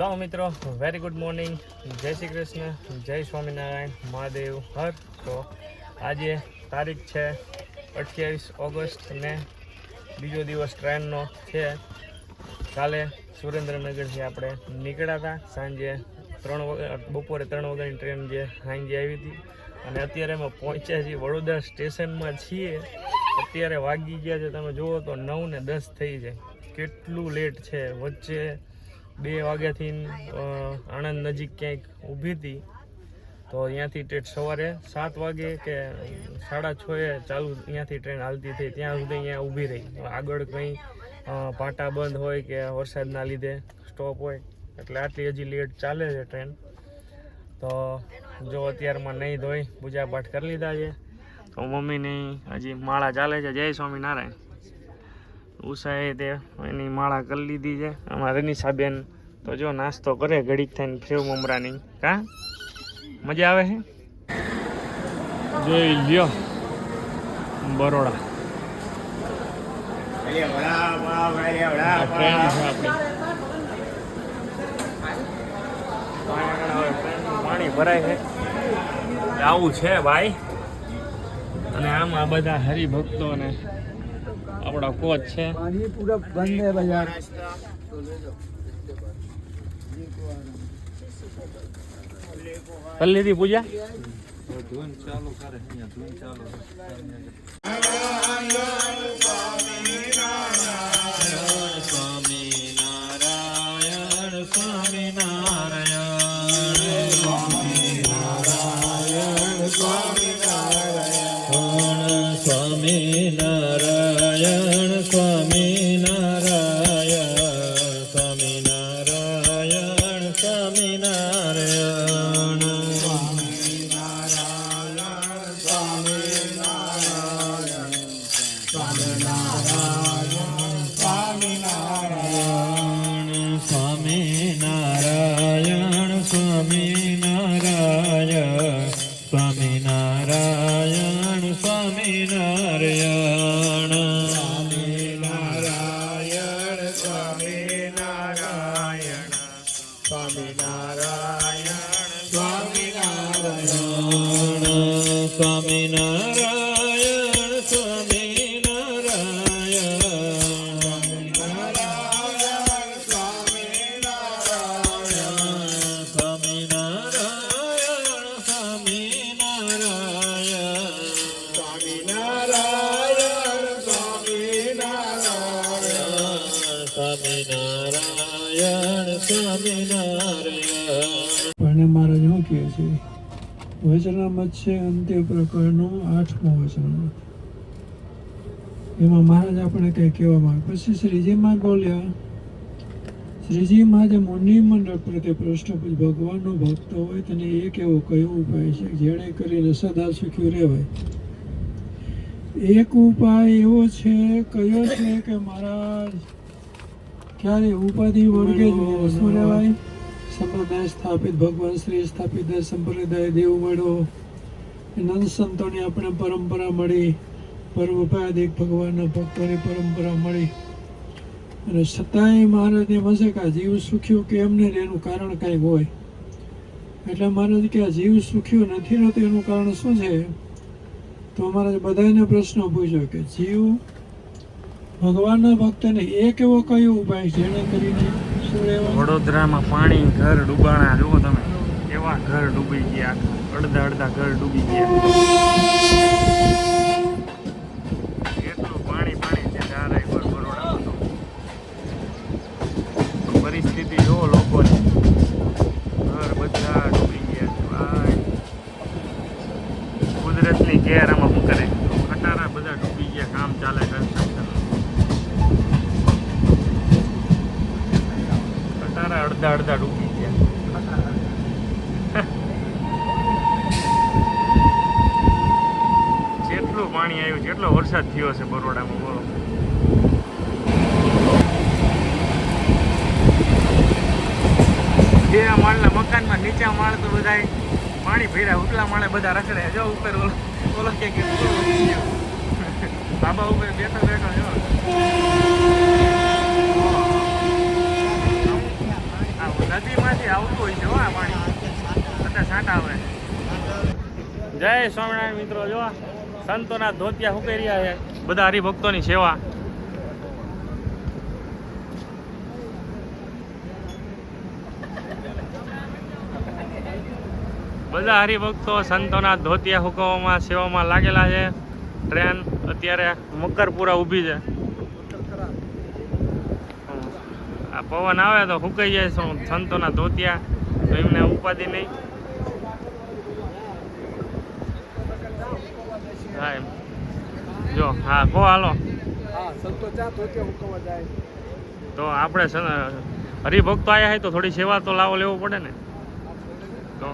Hello મિત્રો, very good morning, જય શ્રી કૃષ્ણ, જય સ્વામિનારાયણ, મહાદેવ હર. તો આજે તારીખ છે 28 ઓગસ્ટ ને બીજો દિવસ ટ્રેનનો છે. કાલે સુરેન્દ્રનગરથી આપણે નીકળ્યા હતા સાંજે બપોરે 3 વાગ્યાની ટ્રેન જે સાંજે આવી હતી અને અત્યારે અમે પહોંચ્યા છીએ વડોદરા સ્ટેશનમાં છીએ. અત્યારે વાગી ગયા છે, તમે જુઓ તો 9 ને 10 થઈ જાય. કેટલું લેટ છે. વચ્ચે 2 વાગ્યાથી આણંદ નજીક ક્યાંક ઊભી હતી, તો અહીંયાથી ટેટ સવારે 7 વાગે કે 6:30 ચાલુ અહીંયાથી ટ્રેન હાલતી થઈ, ત્યાં સુધી અહીંયા ઊભી રહી. આગળ કંઈ પાટા બંધ હોય કે વરસાદના લીધે સ્ટોપ હોય એટલે આટલી હજી લેટ ચાલે છે ટ્રેન. તો જો અત્યારમાં નહીં ધોઈ પૂજા પાઠ કરી લીધા છે, તો મમ્મીની હજી માળા ચાલે છે. જય સ્વામિનારાયણ. ઉષાએ તે એની માળા કરી લીધી છે. અમારા રનીસાબેન તો જો નાસ્તો કરે ઘડીક થઈને સેવ મમરાની. કા મજા આવે છે. જોઈ લ્યો બરોડા ટ્રેન છે આપણી. પાણી ભરાય છે, આવું છે ભાઈ. અને આમાં બધા હરિભક્તો ને આપણા કોચ છે. पानी पूरा बंद है बाजार। कर लीधी पूजा. धुन चालू करे અહીંયા ધुन ચાલુ પણ મહારાજ શું કહે છે? વચનામૃત છે અંત્ય પ્રકરણનો 8મો વચનામૃત. એમાં મહારાજ આપણે કંઈ કહેવા માંગે. પછી શ્રીજીમાં બોલ્યા, શ્રીજીમાં જે મુનિ મંડળ પ્રત્યે પ્રશ્ન પૂછ, ભગવાનનો ભક્ત હોય તેને એક એવો કયો ઉપાય છે જેણે કરીને સદા સુખી રહેવાય? એક ઉપાય એવો છે, કયો છે કે મહારાજ ક્યારે ઉપાધિ વર્ગે જ શું રહેવાય? સંપ્રદાય સ્થાપિત, ભગવાન શ્રી સ્થાપિત સંપ્રદાય દેવ મળ્યો, નંદ સંતોની આપણે પરંપરા મળી, પરોપકારિક ભગવાનના ભક્તોની પરંપરા મળી. અને છતાંય મહારાજને મસે કે આ જીવ સુખ્યો કેમ નહીં, એનું કારણ કંઈક હોય. એટલે મહારાજ કે આ જીવ સુખ્યો નથી રહેતો એનું કારણ શું છે? તો મહારાજ બધાને પ્રશ્ન પૂછ્યો કે જીવ ભગવાનના ભક્તને એક એવો કયો ઉપાય જેને કરીને શું રહેવાય? વડોદરામાં પાણી ઘર ડૂબાણા જુઓ તમે, કેવા ઘર ડૂબી ગયા, અડધા ઘર ડૂબી ગયા. એટલું પાણી છે ચારે પર બરોડામાં. તો પરિસ્થિતિ જુઓ લોકોની, ઘર બધા ડૂબી ગયા છે ભાઈ. કુદરતની કેર આમાં શું કરે? ખટારા બધા ડૂબી ગયા, કામ ચાલે કન્સ્ટ્રક્શન. અડધા ડૂબી ગયા. જેટલું પાણી આવ્યું, જેટલો વરસાદ થયો છે બરોડામાં, બોલો. જે માળના મકાનમાં નીચા માળ તો બધા પાણી ભર્યા, ઉપલા માળે બધા રખડે. જો ઉપર ઓલો કે બાબા ઉપર બેઠો જો નદીમાં જય સ્વામિનારાયણ મિત્રો, જો સંતોના ધોતિયા હુકાઈ રહ્યા છે, બધા હરિભક્તોની સેવા. બધા હરિભક્તો સંતોના ધોતિયા હુકવવામાં સેવામાં લાગેલા છે. ટ્રેન અત્યારે મકરપુરા ઊભી છે. આ પવન આવે તો હુકાઈ જાય સંતોના ધોતિયા, તો એમને ઉપાધિ નહીં. હા એમ જો, હા કો હાલો. તો આપણે હરિભક્તો આવ્યા હોય તો થોડી સેવા તો લાવો લેવો પડે ને. તો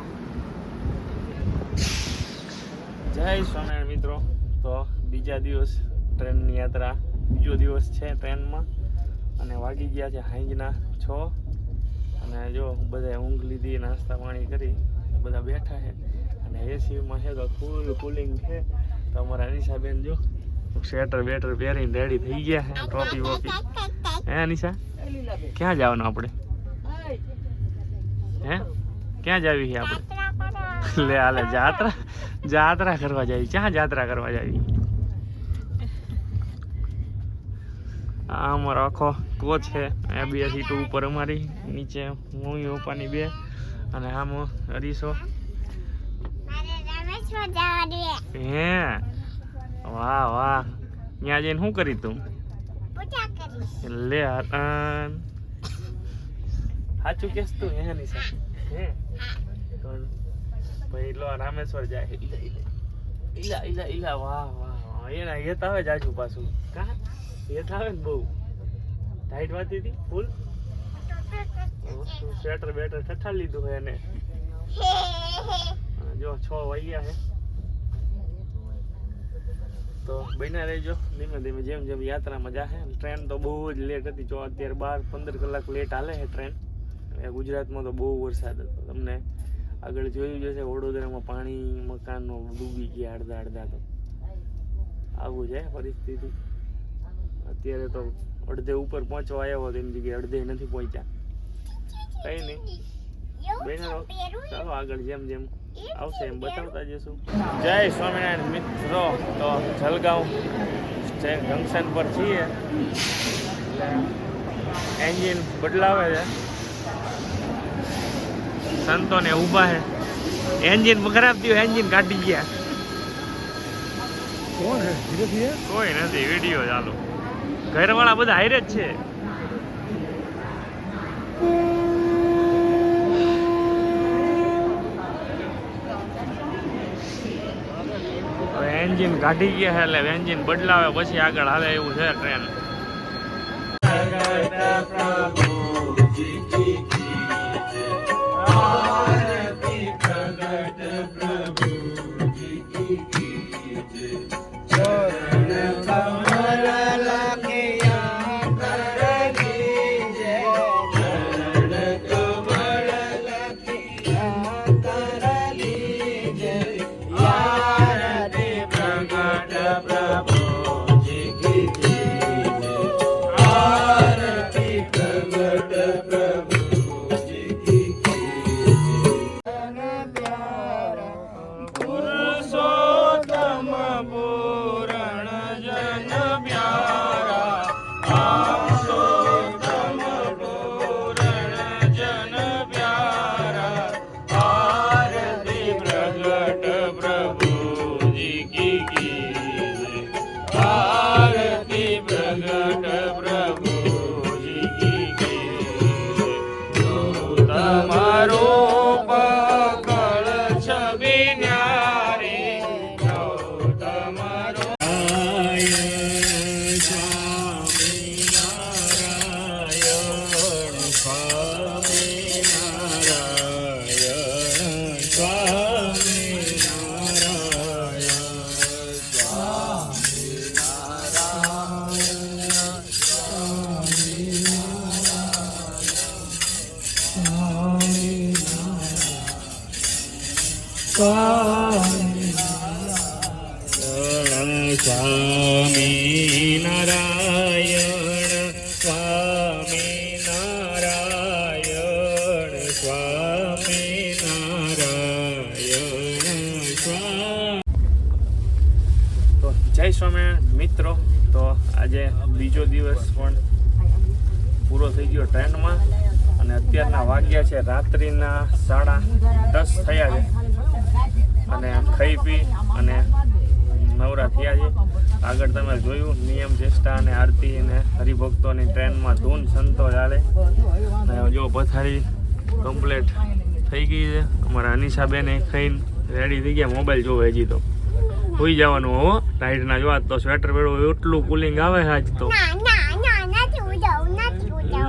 જય સ્વામિનારાયણ મિત્રો, તો બીજા દિવસ ટ્રેનની યાત્રા, બીજો દિવસ છે ટ્રેનમાં, અને વાગી ગયા છે સાંજના 6. અને જો બધા ઊંઘ લીધી, નાસ્તા પાણી કરી બધા બેઠા છે, અને એસીમાં છે તો ફૂલ કુલિંગ છે. તો અમારા અનિશાબેન જો સ્વેટર બેટર પહેરીને રેડી થઈ ગયા છે, ટોપી વોપી. હે અનિશા, ક્યાં જવાનું આપણે? હે ક્યાં જાવી છે આપણે? લે હાલે જાત્રા કરવા જાવી. ક્યાં જાત્રા કરવા જાવી? આ અમારો આખો કોચ છે. આ 2 સીટો ઉપર અમારી, નીચે મમ્મી પપ્પાની 2, અને આમ અરીસો. હે વાહ વાહ, ત્યાં જઈને શું કરી તું? લે સાચું કેસ તું? હે નિશા? હે ભાઈ લો રામેશ્વર જાય. ઈલા વાહ વાહ, એના હેત આવે જાજુ પાછું. કા હેત આવે ને બહુ ટાઈટ વાતી હતી ફૂલ. સ્વેટર બેટર ઠઠા લીધું હોય એને. જો 6 વાગ્યા છે, તો બન્યા રહેજો ધીમે ધીમે જેમ જેમ યાત્રામાં જાહે. ટ્રેન તો બહુ જ લેટ હતી, જો અત્યારે 12-15 કલાક લેટ હાલે છે ટ્રેન. ગુજરાતમાં તો બહુ વરસાદ હતો, તમને આગળ જોયું જશે. વડોદરામાં પાણી મકાનો ડૂબી ગયા અડધા. તો આવું છે પરિસ્થિતિ. અત્યારે તો અડધે ઉપર પહોંચવા આવ્યો હતો, એની જગ્યાએ અડધે નથી પહોંચ્યા. કઈ નહીં, બન્યા રહો. ચાલો આગળ જેમ જેમ આવશે એમ બતાવતા જશું. જય સ્વામિનારાયણ મિત્રો, તો જલગાંવ જંકશન પર છીએ, એટલે એન્જિન બદલાવે છે. સંતોને ઊભા છે. એન્જિન ખરાબ થયું, એન્જિન કાઢી ગયા. કોઈ નથી, વિડીયો ચાલુ. ઘરવાળા બધા હારે જ છે. એન્જિન કાઢી ગયા છે, એટલે એન્જિન બદલાવે પછી આગળ હાલે એવું છે ટ્રેન. પ્રભુ સ્વામિનારાયણ મિત્રો. તો આજે બીજો દિવસ પણ પૂરો થઈ ગયો ટ્રેનમાં અને અત્યારના વાગ્યા છે રાત્રિના 10:30 થયા છે અને ખાઈ પી અને નવરા થયા છે. આગળ તમે જોયું નિયમ ચેષ્ટા અને આરતી અને હરિભક્તોની ટ્રેનમાં ધૂન સંતો ચાલે. અને જો પથારી કમ્પ્લીટ થઈ ગઈ છે. અમારા અનિશાબેને ખાઈને રેડી થઈ ગયા. મોબાઈલ જોવે હજી તો હોઈ જવાનું. હો ટાઈટના જો આજ તો સ્વેટર વેડો એટલું કુલિંગ આવે છે આજ તો.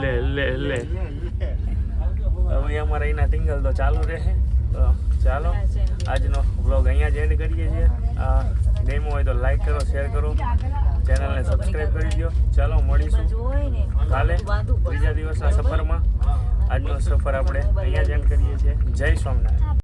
લે લે લે હવે અમારા એના ટિંગલ તો ચાલુ રહે. તો ચાલો આજનો વ્લોગ અહીંયા જ એન્ડ કરીએ છીએ. ડેમો હોય તો લાઈક કરો, શેર કરો, ચેનલને સબસ્ક્રાઈબ કરી દો. ચાલો મળીશું કાલે ત્રીજા દિવસના સફરમાં. આજનો સફર આપણે અહીંયા જ એન્ડ કરીએ છીએ. જય સ્વામિનારાયણ.